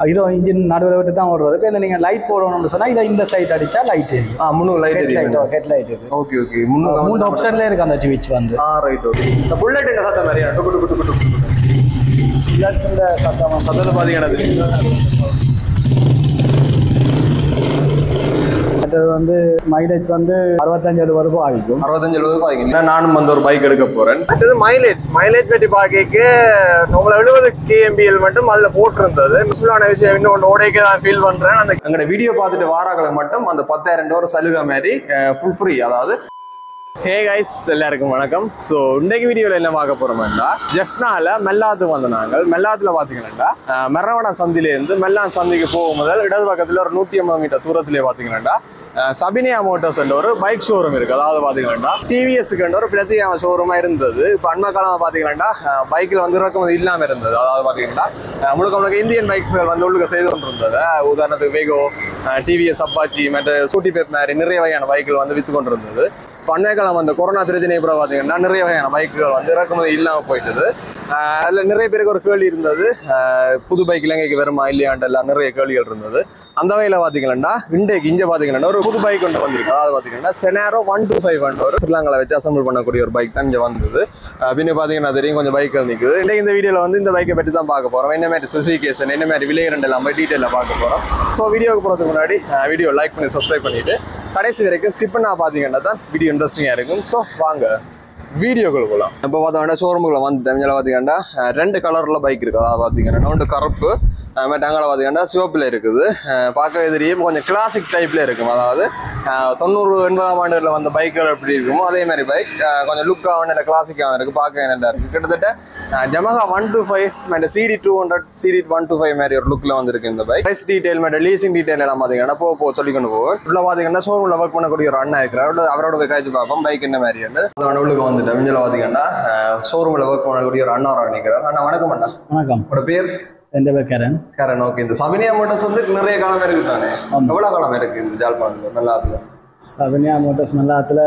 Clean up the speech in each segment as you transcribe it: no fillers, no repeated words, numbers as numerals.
இதோ இன்ஜின் நடுவில் விட்டு தான் ஓடுறது. இப்போ நீங்கள் லைட் போடணும்னு சொன்னால் இதை இந்த சைட் அடிச்சா லைட் எரியும். முன்னு லைட் எரியும். ஹெட்லைட் இருக்கு. Okay okay. மூணு ஆப்ஷன்ல இருக்கு அந்த ஸ்விட்ச் வந்து. Right okay. இந்த புல்லட் என்ன சத்தம் நிறைய டுக்கு டுக்கு டுக்கு டுக்கு. புல்லட்ல சத்தத்தை பாத்தீங்கன்னா மற்றது வந்து மைலேஜ் வந்து 65-70 ரூபாய் ஆகிக்கும். 65-70 ரூபாய் ஆகிக்கும். நானும் வந்து ஒரு பைக் எடுக்க போறேன். அடுத்தது மைலேஜ் பற்றி பார்க்க உங்களை 70 kmpl மட்டும் அதுல போட்டிருந்தது. மிஸ்லான விஷயம் இன்னும் ஓடைக்கே தான் ஃபீல் பண்றேன். அந்த எங்களோட வீடியோ பார்த்துட்டு வாராக்களுக்கு மட்டும் அந்த $10,000 சலுகை மாதிரி ஃபுல் ஃப்ரீ. அதாவது ஹே கைஸ், எல்லாருக்கும் வணக்கம். ஸோ இன்றைக்கு வீடியோவில் என்ன பார்க்க போறோம்னா, ஜெஃப்னால மெல்லாத்துக்கு வந்த நாங்கள். மெல்லாத்துல பார்த்தீங்கன்னா மெரவணா சந்திலேருந்து மெல்லான் சந்திக்கு போகும் முதல் இடது பக்கத்தில் ஒரு 150 மீட்டர் தூரத்திலே பார்த்தீங்கன்னா சபினியா மோட்டார்ஸ் என்ற ஒரு பைக் ஷோரூம் இருக்கு. அதாவது பாத்தீங்கன்னா டிவிஎஸ்க்கு ஒரு பிரத்யேக ஷோரூமா இருந்தது. இப்போ அண்மை காலமா பாத்தீங்கன்னா பைக்கில் வந்து இறக்குமதி இல்லாம இருந்தது. அதாவது பாத்தீங்கன்னா முழுக்க இந்தியன் பைக்ஸ்கள் வந்து உள்ளுக்க செய்து கொண்டு இருந்தது. உதாரணத்துக்கு வேகோ, டிவிஎஸ், அப்பாச்சி மற்ற ஸ்கூட்டி பெப் மாதிரி நிறைய வகையான பைக்குகள் வந்து வித்து கொண்டு இருந்தது. அண்மை காலம் அந்த கொரோனா பிரச்சனை கூட பார்த்தீங்கன்னா நிறைய வகையான பைக்குகள் வந்து இறக்குமதி இல்லாமல் போயிட்டது. அதில் நிறைய பேருக்கு ஒரு கேள்வி இருந்தது, புது பைக் இலங்கைக்கு வருமா இல்லையான்ட்டு எல்லாம் நிறைய கேள்விகள் இருந்தது. அந்த வகையில் பார்த்தீங்கன்னா இன்றைக்கு இங்கே பார்த்தீங்கன்னா ஒரு புது பைக் ஒன்று வந்திருக்கு. அதாவது பார்த்தீங்கன்னா செனாரோ 125 ஒரு ஸ்ரீலங்காவில் வச்சு அசம்பிள் பண்ணக்கூடிய ஒரு பைக் தான் இங்கே வந்தது. பின்ன பார்த்தீங்கன்னா தெரியும் கொஞ்சம் பைக்கள் நிற்குது. இன்றைக்கு இந்த வீடியோவில் வந்து இந்த பைக்கை பற்றி தான் பார்க்க போகிறோம். என்ன மாதிரி ஸ்பெசிஃபிகேஷன், என்ன மாதிரி விலை ரெண்டெல்லாம் டீட்டெயிலாக பார்க்க போகிறோம். ஸோ வீடியோக்கு போகிறதுக்கு முன்னாடி வீடியோ லைக் பண்ணி சப்ஸ்கிரைப் பண்ணிவிட்டு கடைசி வரைக்கும் ஸ்கிப் பண்ணா பார்த்தீங்கன்னா தான் வீடியோ இன்ட்ரெஸ்டிங்காக இருக்கும். ஸோ வாங்க வீடியோக்குள்ள போகலாம். இப்போ பார்த்தோம்னா ஷோரூமுக்குள்ள வந்து டைமில் பார்த்தீங்கன்னா 2 கலரில் பைக் இருக்குது. அதாவது பார்த்தீங்கன்னா ஒன்று கருப்பு, அதுமாதிரி அங்கே பார்த்தீங்கன்னா சிவப்பில் இருக்குது. பார்க்கவே தெரியும் கொஞ்சம் கிளாசிக் டைப்பில் இருக்கும். அதாவது 90-80ஆம் ஆண்டுகளில் வந்த பைக்குகள் எப்படி இருக்குமோ அதே மாதிரி பைக் கொஞ்சம் லுக்காகவும் இல்லை கிளாசிக்காகவும் இருக்குது. பார்க்க நல்லா இருக்குது. கிட்டத்தட்ட ஜமகா 125 CD 200 CD 125 மாதிரி ஒரு லுக்கில் வந்துருக்கு இந்த பைக். ப்ரைஸ் டீட்டெயில் மாதிரி லீசிங் டீட்டெயில் எல்லாம் பார்த்தீங்கன்னா போக சொல்லிக்கொண்டு போவோம். உள்ள பார்த்தீங்கன்னா ஷோரூமில் ஒர்க் பண்ணக்கூடிய ஒரு அண்ணா இருக்கிறார். அவரோட போய் கழிச்சு பார்ப்போம் பைக் என்ன மாதிரி வந்து. அந்த உள்ளுக்கு வந்துட்டு மிஞ்சல பார்த்தீங்கன்னா ஷோரூமில் ஒர்க் பண்ணக்கூடிய ஒரு அண்ணா நிற்கிறார். அண்ணா வணக்கம். அண்ணா வணக்கம். உங்களோட பேர்? என் பேர் கரண். கரண். ஓகே. இந்த சபினியா மோட்டார்ஸ் வந்து நிறைய காலம் இருக்கு தானே? எவ்வளோ காலம் இருக்கு இந்த ஜாழ்ப்பாணத்தில் மெல்லாத்துல? சபினியா மோட்டார்ஸ் மெல்லாத்துல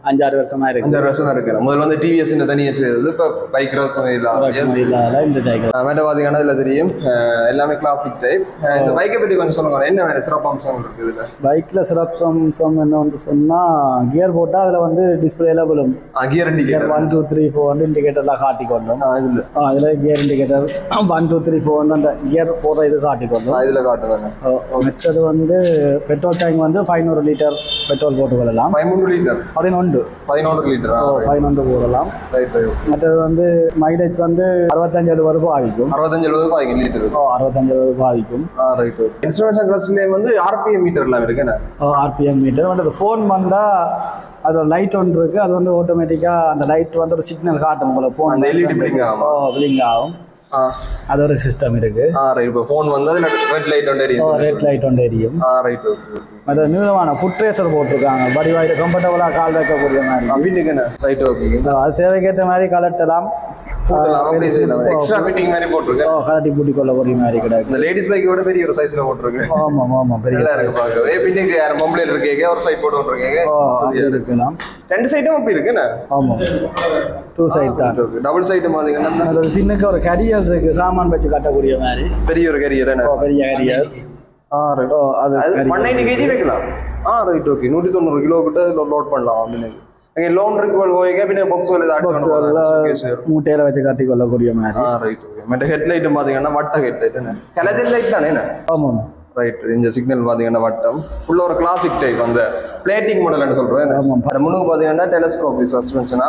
5-6 வருஷமா இருக்கு. 5-6 வருஷமா இருக்கு. முதல்ல வந்து டிவிஎஸ் தனியாக செய்யுது. இப்போ பைக் இல்லாத இந்த சைக்கிள் மேட்ட பார்த்தீங்கன்னா இதில் தெரியும் எல்லாமே கிளாசிக் டைப். இந்த பைக்கை பற்றி கொஞ்சம் சொல்லுங்க. என்ன வேறு சிறப்பு அம்சங்கள் இருக்குது இதில்? பைக்கில் சிறப்பு அம்சம் என்ன வந்து சொன்னால், கியர் போட்டால் அதில் வந்து டிஸ்பிளேல விழும். கியர் இண்டிகேட்டர் 1 2 3 4 வந்து இண்டிகேட்டர்லாம் காட்டிக்கொள்ளும். அதில் கியர் இண்டிகேட்டர் 1 2 3 4 வந்து அந்த கியர் போடுற இது காட்டிக்கொள்ளும். இதில் காட்டுவாங்க. மற்றது வந்து பெட்ரோல் டேங்க் வந்து 500 லிட்டர் பெட்ரோல் போட்டுக்கொள்ளலாம். 500 லிட்டர் 11 லிட்டர் 11 போடலாம். மற்றது வந்து மைலேஜ் வந்து 65-70 ரூபாய் ஆகிக்கும். 65-70 ரூபாய் லிட்டர். 65-70 ரூபாய் ஆகிக்கும். ரைட். இன்ஸ்ட்ருமென்ட் கிளஸ்டர்ல வந்து ஆர்பிஎம் மீட்டர்லாம் இருக்குண்ணே. ஆர்பிஎம் மீட்டர் வந்து ஃபோன் வந்தால் அது லைட் ஒன்று இருக்குது. அது வந்து ஆட்டோமேட்டிக்காக அந்த லைட் வந்து ஒரு சிக்னல் காட்டும். உங்களுக்கு ஃபோன் அந்த எல்இடி பிளிங்க் ஆகும். அது ஒரு சிஸ்டம் இருக்கு. இப்போ ஃபோன் வந்து ரெட் லைட் ஒன்று எரியும். ரெட் லைட் ஒன்று எரியும். ரைட். அது நீளமான ஃபுட் ரேசர் போட்டிருக்காங்க. வடிவாயிட்டு கம்ஃபர்டபுளாக கால் வைக்கக்கூடிய மாதிரி. அப்படின்னுக்குண்ணே. ரைட். ஓகே. அது தேவைக்கேற்ற மாதிரி கலட்டலாம். எக்ஸ்ட்ரா ஃபிட்டிங் மாதிரி போட்டிருக்கேன். கலட்டி பூட்டி கொள்ளக்கூடிய மாதிரி கிடையாது. இந்த லேடிஸ் பைக்கோட பெரிய ஒரு சைஸ்ல போட்டிருக்கு. ஆமாம் பெரிய இருக்கு பார்க்கவே. பின்னுக்கு யார் மொபைல் இருக்கீங்க ஒரு சைட் போட்டு விட்டுருக்கீங்க. இருக்கலாம். 2 சைடும் அப்படி இருக்குண்ணே. ஆமாம் 2 சைட் தான். டபுள் சைடு பார்த்தீங்கன்னா பின்னுக்கு ஒரு கரியர் இருக்கு. சாமான் வச்சு கட்டக்கூடிய மாதிரி பெரிய ஒரு கரியர். பெரிய கரியர். அது 190 kg வைக்கலாம். ரைட். ஓகே. 190 கிலோ கிட்ட லோட் பண்ணலாம். அப்படின்னு லோன் இருக்கு. மூட்டையில வச்சு கட்டி கொள்ளக்கூடிய மாதிரி. ரைட். ஓகே. மற்ற ஹெட்லைட் பார்த்தீங்கன்னா வட்ட ஹெட்லைட் ஹெலஜன் லைட் தானே? ஆமாம். ரைட். இந்த சிக்னல் பார்த்தீங்கன்னா வட்டம் உள்ள ஒரு கிளாசிக் டைப் அந்த பிளேட்டிங் மாடல்னு சொல்றேன். முன்னுக்கு பார்த்தீங்கன்னா டெலஸ்கோபிக் சஸ்பென்ஷனா,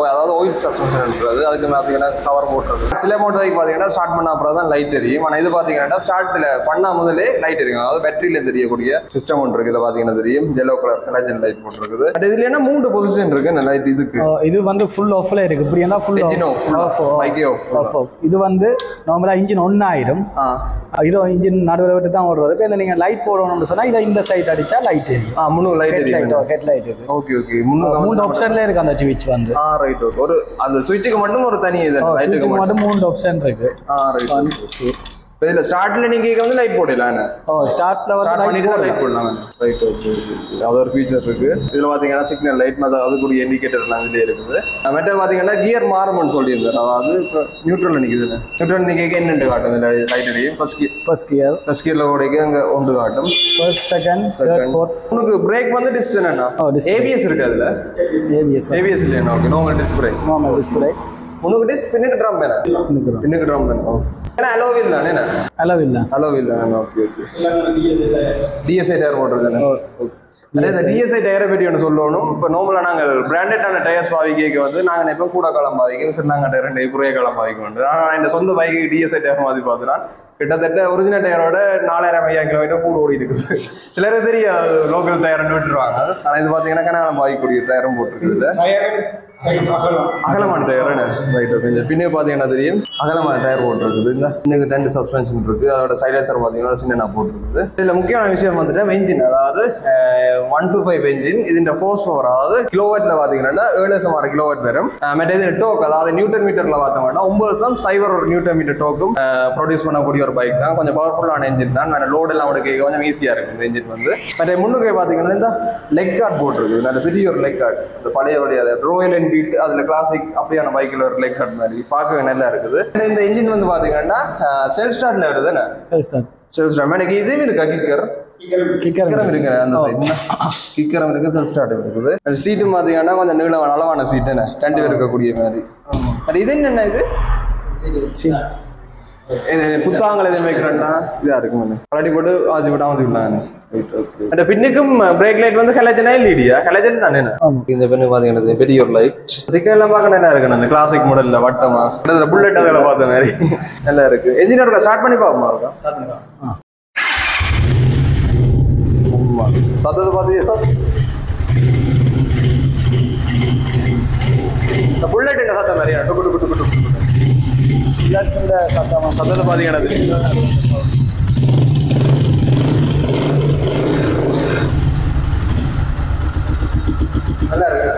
அதாவது ஆயில் சஸ்பென்ஷன் இருக்கிறது. அதுக்கு பார்த்தீங்கன்னா கவர் போட்டுறது. சில மோட்டருக்கு பார்த்தீங்கன்னா ஸ்டார்ட் பண்ண அப்புறம் தான் லைட் எரியும். ஆனால் இது பார்த்தீங்கன்னா ஸ்டார்ட்ல பண்ணா முதலே லைட் எரியும். அதாவது பேட்டரியில தெரியக்கூடிய சிஸ்டம் ஒன்று இருக்கு. இதில் பார்த்தீங்கன்னா தெரியும் yellow கலர் ஹாலஜன் லைட் போட்டுருக்குது. பட் இதுல என்ன 3 பொசிஷன் இருக்கு லைட். இதுக்கு இது வந்து ஃபுல் ஆஃப்ல இருக்கு. இப்படி என்ன ஃபுல் ஆஃப். இது வந்து நார்மலா இன்ஜின் ஒன் ஆயிரும். இதோ இன்ஜின் நடுவில் விட்டு தான் ஓடுறது. இப்போ நீங்க லைட் போடணும்னு சொன்னா இதை இந்த சைட் அடிச்சா லைட் எரியும். லைட் எரியும். ஹெட்லைட் இருக்கு. Okay okay. 3 ஆப்ஷன்ல இருக்கு அந்த ஸ்விட்ச் வந்து. ரைட். ஒரு அந்த ஸ்விட்சுக்கு மட்டும் ஒரு தனி இது லைட்டுக்கு மட்டும் 3 ஆப்ஷன் இருக்கு. ரைட். இதுல ஸ்டார்ட்ல நீங்க வந்து லைட் போடலாம். ஸ்டார்ட்ல ஸ்டார்ட் பண்ணிட்டு தான் லைட் போடலாம். Right, okay. அது ஒரு ஃபீச்சர் இருக்கு. இதுல பாத்தீங்கன்னா சிக்னல் லைட் அதுக்குரிய இண்டிகேட்டர் எல்லாம் இதுல இருக்குது. மற்ற பாத்தீங்கன்னா கியர் மாறும்னு சொல்லியிருந்தாரு. அதாவது இப்போ நியூட்ரல்ல நிக்குது. நியூட்ரல் நீங்க என்னென்று காட்டும் இந்த லைட் அடியும். ஃபர்ஸ்ட் கியர்ல ஓடைக்கு அங்க ஒன்று காட்டும். First second fourth. உங்களுக்கு பிரேக் வந்து டிஸ்க் என்னன்னா ஏபிஎஸ் இருக்கு. அதுல ஏபிஎஸ் இல்லையா? ஓகே. Normal disc brake. முன்னுக்கு டிஸ்க் பின்னுக்கு ட்ரம் வேணா? பின்னுக்கு ட்ரம் வேணும். ஏன்னா அலோவில் தானே? அலோவில் தானே. ஓகே. டிஎஸ்ஐ டயர் போட்டுருக்கானே. அதே இந்த டிஎஸ்ஐ டயரை பற்றி ஒன்று சொல்லணும். இப்போ நார்மலாக நாங்கள் பிராண்டடான டயர்ஸ் பாவிக்க வந்து நாங்கள் இப்போ கூட காலம் பாவிக்கணும். சரி, நாங்கள் 2 குறைய காலம் பாவிக்க வேண்டும். ஆனால் இந்த சொந்த பைக்கு டிஎஸ்ஐ டயர் மாதிரி பார்த்தோன்னா கிட்டத்தட்ட ஒரிஜினல் டயரோட 4000-5000 கிலோமீட்டர் கூட ஓடி இருக்குது. சிலருக்கு தெரியாது லோக்கல் டயர்னு விட்டுருவாங்க. ஆனால் இது பார்த்தீங்கன்னா கனகாலம் பாவிக்கக்கூடிய டயரும் போட்டிருக்குது. அகலமான டயர். ரைட், கொஞ்சம் பின்னுக்கு பார்த்தீங்கன்னா தெரியும் அகலமான டயர் போட்டிருக்குது. இந்த பின்னுக்கு 2 சஸ்பென்ஷன் இருக்கு. அதோட சைலன்சர் பார்த்தீங்கன்னா சின்ன போட்டிருக்குது. இதில் முக்கியமான விஷயம் வந்துட்டு என்ஜின், அதாவது 125 என்ஜின். இதுன்ற ஹோர்ஸ் பவர், அதாவது கிலோவாட்ல பார்த்தீங்கன்னா 7,6 கிலோவாட் வரும். மற்ற இது டோக், அதாவது நியூட்டன் மீட்டர்ல பார்த்தோம்னா 9.01 நியூட்டன் மீட்டர் டோக்கும் ப்ரொடியூஸ் பண்ணக்கூடிய ஒரு பைக் தான். கொஞ்சம் பவர்ஃபுல்லான என்ஜின் தான். லோடு எல்லாம் கேட்க கொஞ்சம் ஈஸியா இருக்கு இந்த என்ஜின் வந்து. மற்ற முன்னுக்கு பார்த்தீங்கன்னா இந்த லெக் கார்ட் போட்டிருக்கு. நல்ல பெரிய ஒரு லெக் கார்ட். இந்த பழைய ராயல் என்ஃபீல்டு அதுல கிளாசிக் அப்படியான பைக்கில் ஒரு லெக் கார்ட் மாதிரி பார்க்கவே நல்லா இருக்குது. இந்த என்ஜின் வந்து பாத்தீங்கன்னா செல்ஃப் ஸ்டார்ட்ல வருதுன்னு. செல்ஃப் ஸ்டார்ட் எனக்கு இதுவும் இருக்கா? கிக்கரம் இருக்கு. அந்த சைடு கிக்கரம் இருக்கு, செல்ஃப் ஸ்டார்ட் இருக்குது. சீட்டு பாத்தீங்கன்னா கொஞ்சம் நீளம் அளவான சீட்டு 2 பேர் இருக்கக்கூடிய மாதிரி. இது என்னென்ன? இது புத்தாங்கள் எதுவும் வைக்கிறேன்னா இதா இருக்கு. கலட்டி போட்டு ஆஜி போட்டு வந்துக்கலாம். பின்னுக்கும் பிரேக் லைட் வந்து ஹலஜனா எல்இடியா? ஹலஜன் தானே. இந்த பின்னு பாத்தீங்கன்னா பெரிய ஒரு லைட். சிக்னல் எல்லாம் பார்க்க நல்லா இருக்கு. அந்த கிளாசிக் மாடல்ல வட்டமா புல்லட் அதில் பார்த்த மாதிரி நல்லா இருக்கு. என்ஜின் இருக்கா? ஸ்டார்ட் பண்ணி பார்ப்போமா? இருக்கா? சத்தத்தை பார்த்தீங்கன்னா புல்லட் என்ன சத்தம் மாதிரியா? டுக்கு டுக்கு டுக்கு டுக்கு சத்தத்தை பார்த்தீங்கன்னா நல்லா இருக்கு.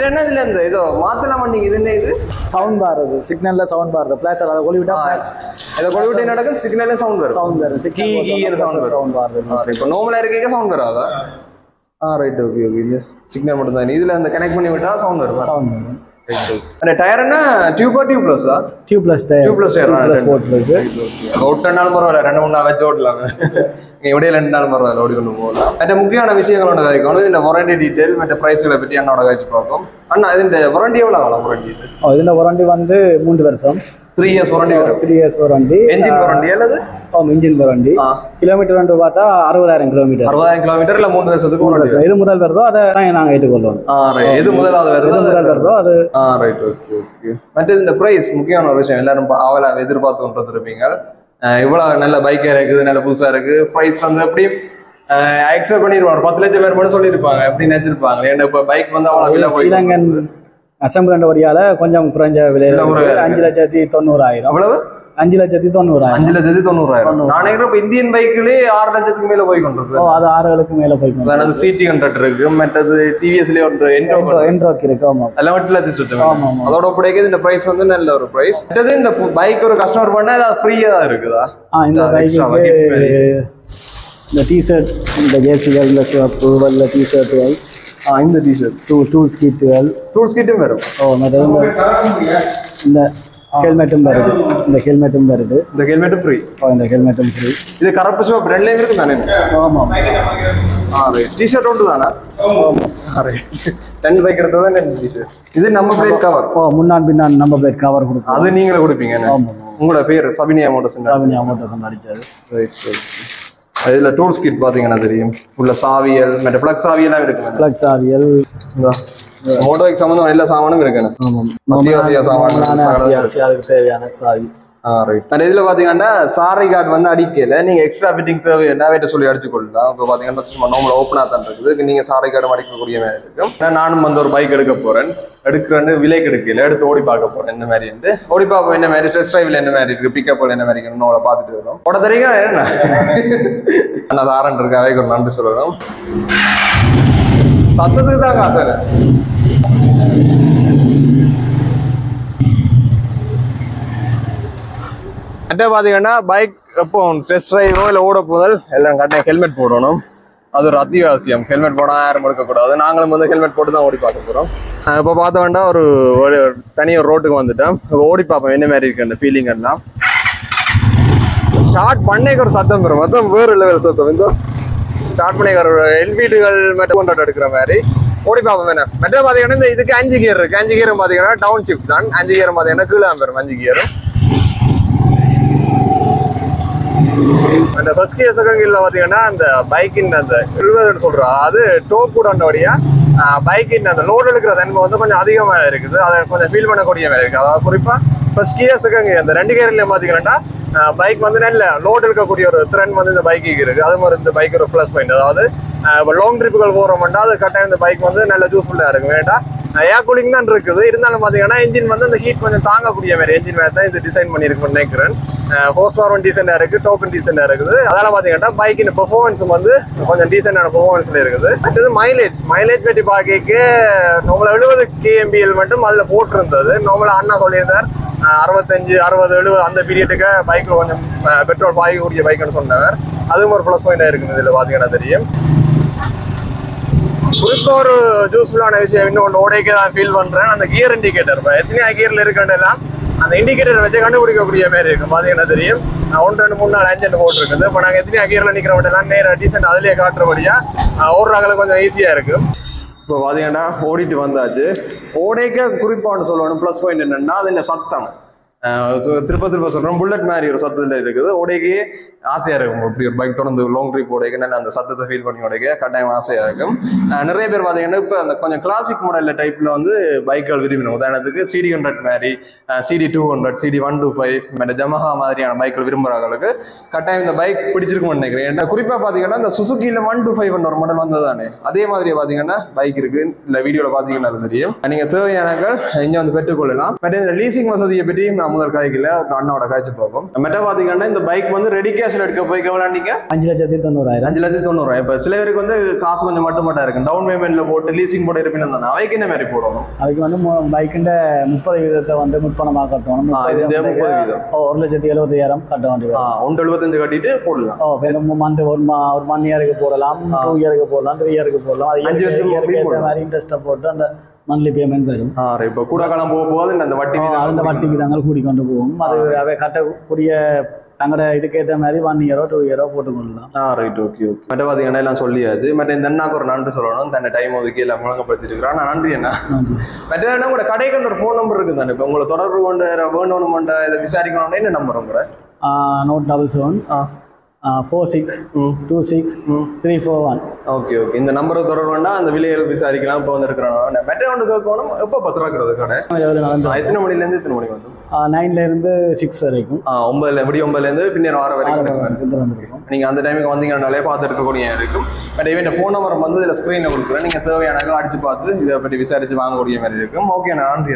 என்ன இதுல இருந்து ஏதோ மாத்தலாம் பண்ணீங்க. இது என்ன? இது சவுண்ட் பார். அது சிக்னல்ல சவுண்ட் பார். ஃபிளாஷ் அதை கொலிவிட்டா ஃபிளாஷ். இதை கொலிவிட்டு நடக்கும். சிக்னல்ல சவுண்ட் வரும். கீ சவுண்ட் வரும். இப்போ நார்மலா இருக்க சவுண்ட் வராதா? Right, okay. சிக்னல் மட்டும் தான். இதுல அந்த கனெக்ட் பண்ணி விட்டா சவுண்ட் வரும். அந்த டயர் என்ன டியூப்லெஸ் டயர் போட்டுருக்கு. ஒட்டனாலும் பரவாயில்ல, 2-3 நாள் வச்சு ஓட்டலாம். எப்படியே 2 நாள் பரவாயில்ல, ஓடி கொண்டு போகலாம். மற்ற முக்கியமான விஷயங்களோட காய்க்கணும். இந்த வாரண்டி டீட்டெயில் மற்ற பிரைஸ்களை பற்றி அண்ணோட காய்ச்சி பார்ப்போம். அண்ணா, இந்த வாரண்டி எவ்வளோ ஆகலாம்? வாரண்டி இதுல வாரண்டி வந்து 3 வருஷம். 3 இயர்ஸ் வாரண்டி வரும். 3 இயர்ஸ் வாரண்டி. என்ஜின் வாரண்டி அல்லது? Engine warranty. கிலோமீட்டர் வந்து பார்த்தா 60,000 கிலோமீட்டர். 60,000 கிலோமீட்டர்ல 3 வருஷத்துக்கு வாரண்டி. எது முதல் வருதோ அதை நாங்க ஏற்றுக்கொள்வோம். எது முதலாவது வருதோ அது. Right, okay. மற்றது இந்த பிரைஸ் முக்கியமான ஒரு விஷயம். எல்லாரும் அவளை எதிர்பார்த்து கொண்டிருப்பீங்க. இவ்வளவு நல்ல பைக்கா இருக்குது, நல்ல புதுசா இருக்கு. பிரைஸ் வந்து எப்படி எக்ஸ்பெக்ட் பண்ணிருவாங்க? 10 லட்சம் பேர் மட்டும் சொல்லியிருப்பாங்க. எப்படி நினைச்சிருப்பாங்க? ஏன்னா இப்ப பைக் வந்து அவ்வளவு விலை ஸ்ரீலங்கன் அசம்பிளண்ட் வழியால கொஞ்சம் குறைஞ்ச விலையில 5,90,000. அவ்வளவு 5,90,000. 5,90,000. நான் இப்ப இந்தியன் பைக்கிலே 6 லட்சத்துக்கு மேல போய் கொண்டிருக்கு. அது 6,000க்கு மேல போய் கொண்டிருக்கு. சிடி 100 இருக்கு. மற்றது டிவிஎஸ்ல ஒரு என்ட்ரோக் இருக்கு. ஆமா, எல்லாம் 8 லட்சம் சுத்தம். அதோட ஒப்படைக்கிறது இந்த பிரைஸ் வந்து நல்ல ஒரு பிரைஸ். இந்த பைக் ஒரு கஸ்டமர் பண்ணா அது ஃப்ரீயா தான் இருக்குதா? இந்த பைக்கு இந்த டிஷர்ட், இந்த கேசிகள், இந்த சிவப்பு வெள்ளை டிஷர்ட்டுகள், இந்த டிஷர்ட், டூல்ஸ் கிட்டும் வரும். இந்த ஹெல்மெட்டும் வருது. இந்த ஹெல்மெட்டும் ஃப்ரீ. இந்த ஹெல்மெட்டும் ஃப்ரீ. இது கரப்பு சிவப்பு ரெண்டுலயும் இருக்கு தானே? ஆமாம். டிஷர்ட் ஒன்று தானே? 2 பைக் எடுத்தது தான் டிஷர்ட். இது நம்ம பிளேட் கவர். முன்னான் பின்னான் நம்ம பிளேட் கவர் கொடுப்போம். அது நீங்களே கொடுப்பீங்க. உங்களோட பேர் சபினியா மோட்டர்ஸ் அடிச்சது. இதுல டூல்ஸ் கிட் பாத்தீங்கன்னா தெரியும். உள்ள சாவியல், மற்ற பிளக் சாவியெல்லாம் இருக்கு. பிளக் சாவியல், மோட்டோ பைக் சம்பந்தம் எல்லா சாமானும் இருக்கு. அத்தியாவசிய அதுக்கு தேவையான சாவி. இதுல பாத்தீங்கன்னா சாரி கார்டு வந்து அடிக்கல. நீங்க எக்ஸ்ட்ரா ஃபிட்டிங் தேவை என்ன சொல்லி அடிச்சு கொள்ளலாம். இப்போ பாத்தீங்கன்னா நார்மலா ஓப்பனா தான் இருக்குது. நீங்க சாரி கார்டு அடிக்கக்கூடிய மாதிரி இருக்கும். நானும் வந்து ஒரு பைக் எடுக்க போறேன். எடுக்கிறேன் விலைக்கு எடுக்கல, எடுத்து ஓடி பார்க்க போறேன். என்ன மாதிரி இருந்து ஓடி பார்ப்போம். என்ன மாதிரி டெஸ்ட் டிரைவ்ல என்ன மாதிரி இருக்கு, பிக்கப் என்ன மாதிரி இருக்குன்னு அவளை பார்த்துட்டு வரும். உட தெரியும் என்ன அண்ணா ஆரன் இருக்கு. அவைக்கு ஒரு நன்றி சொல்லணும். சத்தத்துக்கு தான் காசு. மற்ற பாத்தீங்கன்னா பைக் எப்போ டெஸ்ட் டிரைவோ இல்லை ஓட போதல் எல்லாம் கட்டாயம் ஹெல்மெட் போடணும். அது ஒரு அத்தியாவசியம். ஹெல்மெட் போட யாரும் எடுக்கக்கூடாது. நாங்களும் வந்து ஹெல்மெட் போட்டு தான் ஓடி பார்க்க போகிறோம். இப்போ பார்த்த வேண்டாம் ஒரு தனி ஒரு ரோட்டுக்கு வந்துட்டோம். ஓடி பார்ப்போம் என்ன மாதிரி இருக்கு அந்த ஃபீலிங் எல்லாம். ஸ்டார்ட் பண்ணேக்க ஒரு சத்தம் வரும், மொத்தம் வேறு லெவல் சத்தம். இந்த ஸ்டார்ட் பண்ணேக்க ஒரு எல்பிடிகள் மெட்ரோ 100 எடுக்கிற மாதிரி ஓடி பார்ப்போம். என்ன மெட்ரோ பார்த்தீங்கன்னா இந்த இதுக்கு 5 கியர் இருக்கு. 5 கியரும் பார்த்தீங்கன்னா டவுன்ஷிப் தான். 5 கியரும் பார்த்தீங்கன்னா கீழே வரும் 5 கியரும். அந்த ஃபர்ஸ்ட் கியர் செகண்ட் கியர்ல பார்த்தீங்கன்னா அந்த பைக்கின் அந்த இழுவதுன்னு சொல்றா அது டோப் கூட வழியா பைக்கின் அந்த லோடு எடுக்கிற தன்மை வந்து கொஞ்சம் அதிகமாக இருக்குது. அதை கொஞ்சம் ஃபீல் பண்ணக்கூடிய மாதிரி இருக்குது. அதாவது குறிப்பா ஃபர்ஸ்ட் கியர் செகண்ட் கியர் அந்த 2 கியர்லையும் பார்த்தீங்கன்னா பைக் வந்து நல்ல லோடு எடுக்கக்கூடிய ஒரு திறன் வந்து இந்த பைக்கு இருக்கு. அது மாதிரி இந்த பைக் ஒரு ப்ளஸ் பாயிண்ட். அதாவது இப்போ லாங் ட்ரிப்புகள் போகிறோம்னா அது கட்டாயம் இந்த பைக் வந்து நல்ல யூஸ்ஃபுல்லாக இருக்கும். வேண்டாம் ஏர் கூலிங் தான் இருக்குது. இருந்தாலும் பார்த்தீங்கன்னா இன்ஜின் வந்து அந்த ஹீட் கொஞ்சம் தாங்கக்கூடிய மாதிரி என்ஜின் மேலே தான் இது டிசைன் பண்ணியிருக்குன்னு நினைக்கிறேன். ஹோர்ஸ் பவரும் டீசெண்டாக இருக்குது, டோக்கன் டீசெண்டாக இருக்குது. அதெல்லாம் பார்த்தீங்கன்னா பைக்கின் பெர்ஃபார்மன்ஸ் வந்து கொஞ்சம் டீசெண்டான பெர்ஃபார்மன்ஸில் இருக்குது. அடுத்தது மைலேஜ் பற்றி பார்க்க நம்மள 70 kmpl மட்டும் அதில் போட்டிருந்தது. நம்மள அண்ணா சொல்லியிருந்தார் 65, 60, 70 அந்த பீரியடுக்கு பைக்கில் கொஞ்சம் பெட்ரோல் பாயக்கூடிய பைக்குன்னு சொன்னவர். அதுவும் ஒரு ப்ளஸ் பாயிண்டாக இருக்குது. இதில் பார்த்தீங்கன்னா தெரியும். குறிப்பா ஒரு யூஸ்ஃபுல்லான விஷயம் இன்னொன்று ஓடைக்கு தான் ஃபீல் பண்றேன். அந்த கியர் இண்டிகேட்டர் எத்தனை கியர்ல இருக்குன்றலாம் அந்த இண்டிகேட்டர் வச்சு கண்டுபிடிக்கக்கூடிய மாதிரி இருக்கும். பாத்தீங்கன்னா தெரியும் 1, 2, 3, 4, 5 போட்டிருக்குது. இப்போ நாங்கள் எத்தனை கியர்ல நிக்கிறவட்டெல்லாம் நேரம் டீசென்ட் அதிலேயே காட்டுறபடியா ஓடுறாங்களுக்கு கொஞ்சம் ஈஸியா இருக்கும். இப்போ பாத்தீங்கன்னா ஓடிட்டு வந்தாச்சு. ஓடைக்க குறிப்பான்னு சொல்லணும் ப்ளஸ் பாயிண்ட் என்னன்னா அது இந்த சத்தம். திருப்ப சொல்றோம் புல்லட் மாதிரி ஒரு சத்தத்தில் இருக்குது. ஓடைக்கு ஆசையா இருக்கும். இப்படி ஒரு பைக் தொடர்ந்து லாங் ட்ரிப் ஓடைக்கு அந்த சத்தத்தை ஃபீல் பண்ணி ஓடைக்க கட்டாயம் ஆசையா இருக்கும். நிறைய பேர் பார்த்தீங்கன்னா இப்போ அந்த கொஞ்சம் கிளாசிக் மாடல் டைப்ல வந்து பைக்குகள் விரும்பினோம். உதாரணத்துக்கு CD100 மாதிரி, CD200, CD125 மற்ற ஜமஹா மாதிரியான பைக்குகள் விரும்புறவங்களுக்கு கட்டாயம் இந்த பைக் பிடிச்சிருக்கும்னு நினைக்கிறேன். ஏன்னா குறிப்பா பார்த்தீங்கன்னா இந்த சுசுக்கியில் 125 ஒரு மாடல் வந்தது தானே, அதே மாதிரி பார்த்தீங்கன்னா பைக் இருக்கு. இந்த வீடியோல பார்த்தீங்கன்னா தெரியும். நீங்க தேவையானங்கள் இங்க வந்து பெற்றுக்கொள்ளலாம். பட் இந்த லீசிங் வசதியை பற்றி நான் முதல் காய்க்கல அண்ணாவோட காய்ச்சி பார்ப்போம். மெட்ட பார்த்தீங்கன்னா இந்த பைக் வந்து ரெடி கேஷ் எடுக்க போய் எவ்வளோங்க 5,90,000. 5,90,000. இப்போ சில பேருக்கு வந்து காசு கொஞ்சம் மட்டும் இருக்கு. டவுன் பேமெண்ட்ல போட்டு லீசிங் போட்டு இருப்பீங்க தானே, அவைக்கு என்ன மாதிரி போடணும்? அதுக்கு வந்து பைக்கின் 30% வந்து முற்பணமாக கட்டணும். 30%. 1,70,000 கட்ட வேண்டியது. 1,75 கட்டிட்டு போடலாம். மந்த் ஒரு 1 இயருக்கு போடலாம், 2 இயருக்கு போடலாம், 3 இயருக்கு போடலாம். 5 வருஷம் மாதிரி இன்ட்ரெஸ்ட்டை போட்டு அந்த மந்த்லி பேமெண்ட் வரும். இப்போ கூட காலம் போகும்போது அந்த வட்டி விதங்கள் கூடிக்கொண்டு போகும். அது அவை கட்டக்கூடிய தங்களோட இதுக்கேற்ற மாதிரி 1 இயரோ 2 இயரோ போட்டுக்கொள்ளலாம். Right, okay. மற்ற பார்த்தீங்கன்னா எல்லாம் சொல்லியாச்சு. மற்ற இந்த அண்ணாக்கு ஒரு நன்றி சொல்லணும். தன்னை டைம் ஒதுக்கி எல்லாம் முழங்கப்படுத்திருக்கிறான். நன்றி என்ன. மற்ற உங்களோட கடைக்கு ஒரு ஃபோன் நம்பர் இருக்குது தானே. இப்போ உங்களை தொடர்பு கொண்டு வேணும் இதை விசாரிக்கணும்னா என்ன நம்பர் உங்களை? 077 46263441. ஓகே. இந்த நம்பரை தொடர்புனா அந்த விலைகள் விசாரிக்கலாம். இப்போ வந்து இருக்கிறோம் மெட்ரோ ஒன்று கேட்கணும். எப்போ பத்திராக்குறது கடை எத்தனை மணிலேருந்து எத்தனை மணி வந்து? 9லேருந்து 6 வரைக்கும். 9லேருந்து பின்னர் 6 வரைக்கும். நீங்கள் அந்த டைமுக்கு வந்தீங்கன்னாலே பார்த்து எடுக்கக்கூடிய இருக்கும். பட் இவன் ஃபோன் நம்பர் வந்து இதில் ஸ்க்ரீனில் கொடுக்குறேன். நீங்கள் தேவையான அடிச்சு பார்த்து இதை பற்றி விசாரித்து வாங்கக்கூடிய மாதிரி இருக்கும். ஓகே, நன்றி.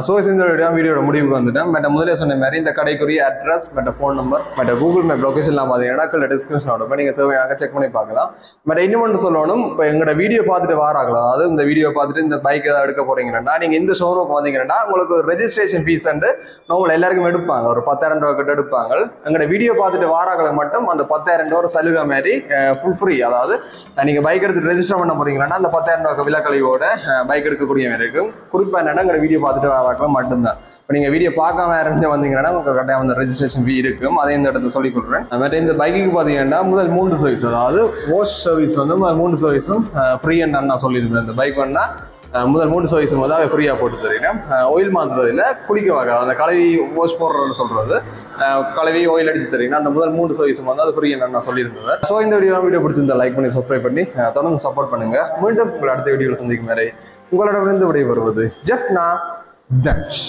ஸோ இந்த வீடியோட முடிவுக்கு வந்துட்டேன். பட் முதலே சொன்ன மாதிரி இந்த கடைக்குரிய அட்ரஸ் மற்ற ஃபோன் நம்பர் மற்ற கூகுள் மேப் லொகேஷன்லாம் பார்த்தீங்கன்னா டிஸ்கிரிப்ஷனோட போய் நீங்கள் தேவையான செக் பண்ணி பார்க்கலாம். பட் இன்னும் சொல்லணும், இப்போ எங்களோட வீடியோ பார்த்துட்டு வாராங்களா, அதாவது இந்த வீடியோ பார்த்துட்டு இந்த பைக் ஏதாவது எடுக்க போறீங்கன்னா நீங்கள் இந்த ஷோரூமுக்கு வந்தீங்கன்னா உங்களுக்கு ரெஜிஸ்ட்ரேஷன் ஃபீஸ் நார்மல் எல்லாருக்கும் எடுப்பாங்க. ஒரு 10,000 ரூபா கிட்ட எடுப்பாங்க. எங்களோட வீடியோ பார்த்துட்டு வாராக்களை மட்டும் அந்த 10,000 ரூபா சலுகை மாதிரி ஃபுல் ஃப்ரீ. அதாவது நீங்கள் பைக் எடுத்து ரெஜிஸ்டர் பண்ண போறீங்கன்னா அந்த 10,000 ரூபா விலக்கழிவோட பைக் எடுக்கக்கூடிய மாதிரி இருக்கும். குறிப்பாக என்னன்னா எங்களோட வீடியோ பார்த்துட்டு வாராக்களை மட்டும்தான். இப்போ நீங்கள் வீடியோ பார்க்காம இருந்து வந்தீங்கன்னா உங்களுக்கு கட்டாயம் வந்து ரெஜிஸ்ட்ரேஷன் ஃபீ இருக்கும். அதே இந்த இடத்துல சொல்லிக் கொடுக்குறேன். அது இந்த பைக்குக்கு பார்த்தீங்கன்னா முதல் 3 சர்வீஸ், அதாவது வாஷ் சர்வீஸ் வந்து முதல் 3 சர்வீஸும் ஃப்ரீ நான் சொல்லியிருந்தேன். இந்த பைக் வேணா முதல் 3 சர்வீஸும் வந்து ஃப்ரீயாக போட்டு தரீங்க. ஆயில் மாற்றுறதுல குளிக்க வாங்க அந்த கழுவி வாஷ் போடுறதுன்னு சொல்கிறது, கழுவி ஆயில் அடிச்சு தரீங்கன்னா அந்த முதல் 3 சர்வீஸும் வந்து அது ஃப்ரீ நான் சொல்லியிருந்தேன். ஸோ இந்த வீடியோ பிடிச்சிருந்தா லைக் பண்ணி சப்ஸ்கிரைப் பண்ணி தொடர்ந்து சப்போர்ட் பண்ணுங்க. மீண்டும் உங்களை அடுத்த வீடியோவில் சந்திக்கும் வரை உங்களிடமிருந்து விடைபெறுவது ஜெஃப்னா தட்ச்.